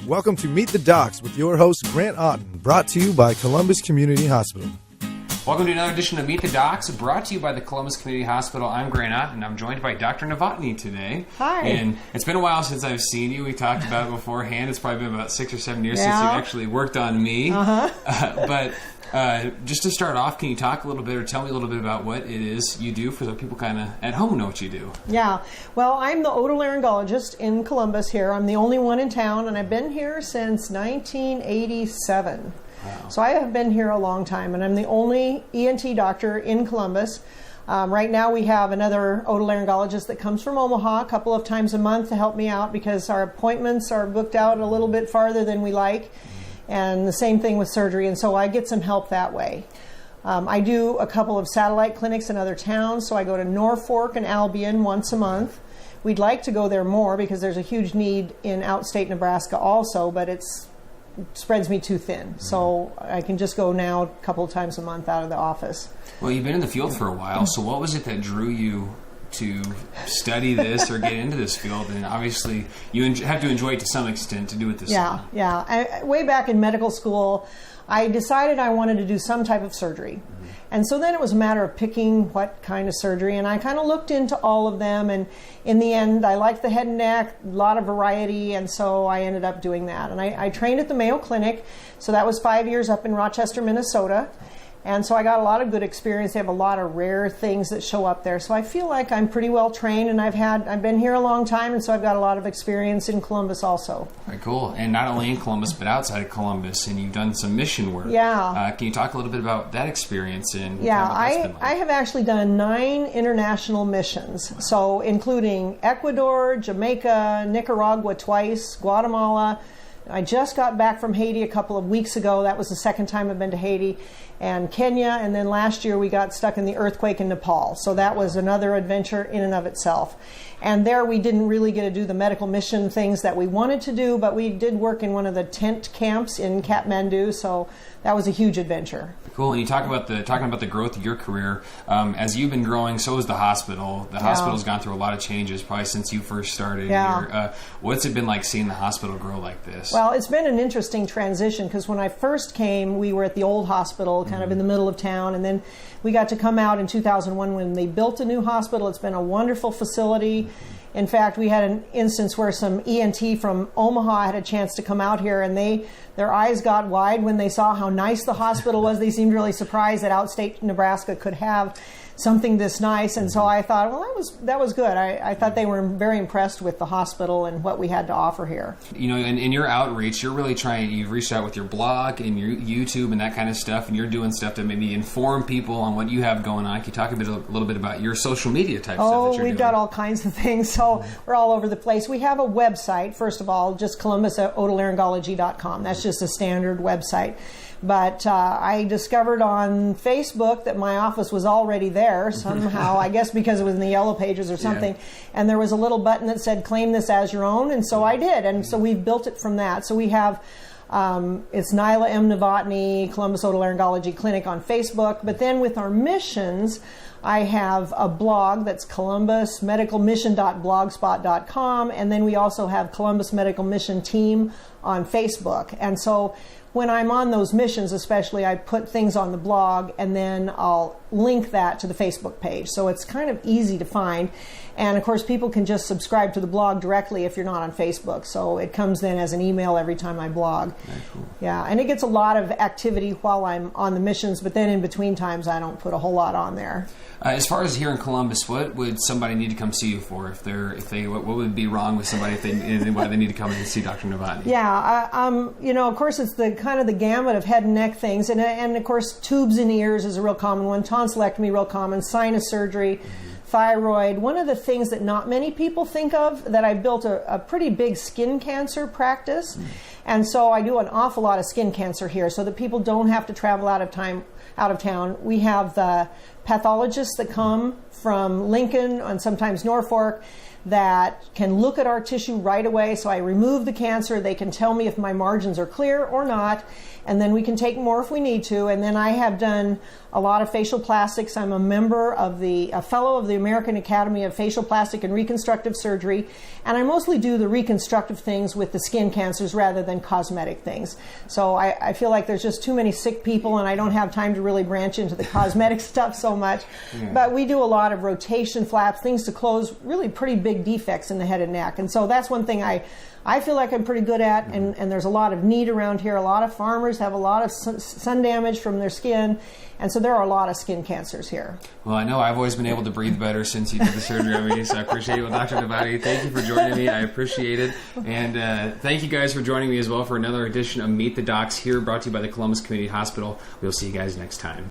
Welcome to Meet the Docs with your host, Grant Otten, brought to you by Columbus Community Hospital. Welcome to another edition of Meet the Docs, brought to you by the Columbus Community Hospital. I'm Grant Otten, and I'm joined by Dr. Novotny today. Hi. And it's been a while since I've seen you. We talked about it beforehand. It's probably been about 6 or 7 years since you actually worked on me. But just to start off, can you talk a little bit or tell me a little bit about what it is you do for the people kind of at home know what you do? Yeah. Well, I'm the otolaryngologist in Columbus here. I'm the only one in town, and I've been here since 1987. Wow. So I have been here a long time, and I'm the only ENT doctor in Columbus. Right now we have another otolaryngologist that comes from Omaha a couple of times a month to help me out because our appointments are booked out a little bit farther than we like. And the same thing with surgery, and so I get some help that way. I do a couple of satellite clinics in other towns, so I go to Norfolk and Albion once a month. We'd like to go there more because there's a huge need in outstate Nebraska also, but it spreads me too thin. So I can just go now a couple of times a month out of the office. Well, you've been in the field for a while, so what was it that drew you to study this or get into this field? And obviously you have to enjoy it to some extent to do it this way. Yeah. Way back in medical school, I decided I wanted to do some type of surgery. And so then it was a matter of picking what kind of surgery, and I kind of looked into all of them, and in the end I liked the head and neck, a lot of variety, and so I ended up doing that. And I trained at the Mayo Clinic, so that was 5 years up in Rochester, Minnesota. And so I got a lot of good experience. They have a lot of rare things that show up there. So I feel like I'm pretty well trained, and I've been here a long time, and so I've got a lot of experience in Columbus also. Very cool. And not only in Columbus, but outside of Columbus, and you've done some mission work. Yeah. Can you talk a little bit about that experience? And yeah, what that's been like? I have actually done 9 international missions, so including Ecuador, Jamaica, Nicaragua twice, Guatemala. I just got back from Haiti a couple of weeks ago. That was the second time I've been to Haiti, and Kenya, and then last year we got stuck in the earthquake in Nepal. So that was another adventure in and of itself. And there we didn't really get to do the medical mission things that we wanted to do, but we did work in one of the tent camps in Kathmandu, so that was a huge adventure. Cool. And you talking about the growth of your career. As you've been growing, so has the hospital. The hospital's gone through a lot of changes probably since you first started here. What's it been like seeing the hospital grow like this? Well, it's been an interesting transition because when I first came, we were at the old hospital, kind of in the middle of town, and then we got to come out in 2001 when they built a new hospital. It's been a wonderful facility. In fact, we had an instance where some ENT from Omaha had a chance to come out here, and their eyes got wide when they saw how nice the hospital was. They seemed really surprised that outstate Nebraska could have something this nice, and so I thought, well, that was good. I thought they were very impressed with the hospital and what we had to offer here. You know, in your outreach, you're really you've reached out with your blog and your YouTube and that kind of stuff, and you're doing stuff to maybe inform people on what you have going on. Can you talk a little bit about your social media type stuff that you're doing? Oh, we've got all kinds of things, so we're all over the place. We have a website, first of all, just columbusotolaryngology.com. That's just a standard website. But I discovered on Facebook that my office was already there somehow, I guess because it was in the yellow pages or something. Yeah. And there was a little button that said, claim this as your own. And so I did. And so we've built it from that. So we have, it's Nila M. Novotny, Columbus Otolaryngology Clinic on Facebook. But then with our missions, I have a blog that's columbusmedicalmission.blogspot.com. And then we also have Columbus Medical Mission Team on Facebook. And so when I'm on those missions, especially, I put things on the blog and then I'll link that to the Facebook page. So it's kind of easy to find. And of course, people can just subscribe to the blog directly if you're not on Facebook. So it comes then as an email every time I blog. Very cool. Yeah, and it gets a lot of activity while I'm on the missions, but then in between times I don't put a whole lot on there. As far as here in Columbus, what would somebody need to come see you for? What would be wrong with somebody why they need to come and see Dr. Novotny? Yeah, of course it's the kind of the gamut of head and neck things, and of course tubes in ears is a real common one, tonsillectomy real common, sinus surgery, thyroid. One of the things that not many people think of, that I built a pretty big skin cancer practice, and so I do an awful lot of skin cancer here, so that people don't have to travel out of town. We have the pathologists that come from Lincoln and sometimes Norfolk. that can look at our tissue right away. So I remove the cancer. They can tell me if my margins are clear or not, and then we can take more if we need to. And then I have done a lot of facial plastics. I'm a fellow of the American Academy of Facial Plastic and Reconstructive Surgery, and I mostly do the reconstructive things with the skin cancers rather than cosmetic things. So I feel like there's just too many sick people, and I don't have time to really branch into the cosmetic stuff so much. Yeah. But we do a lot of rotation flaps, things to close really pretty big defects in the head and neck. And so that's one thing I feel like I'm pretty good at, and there's a lot of need around here. A lot of farmers have a lot of sun damage from their skin, and so there are a lot of skin cancers here. Well, I know I've always been able to breathe better since you did the surgery on me, so I appreciate it. Well, Dr. Novotny, thank you for joining me. I appreciate it. And thank you guys for joining me as well for another edition of Meet the Docs here, brought to you by the Columbus Community Hospital. We'll see you guys next time.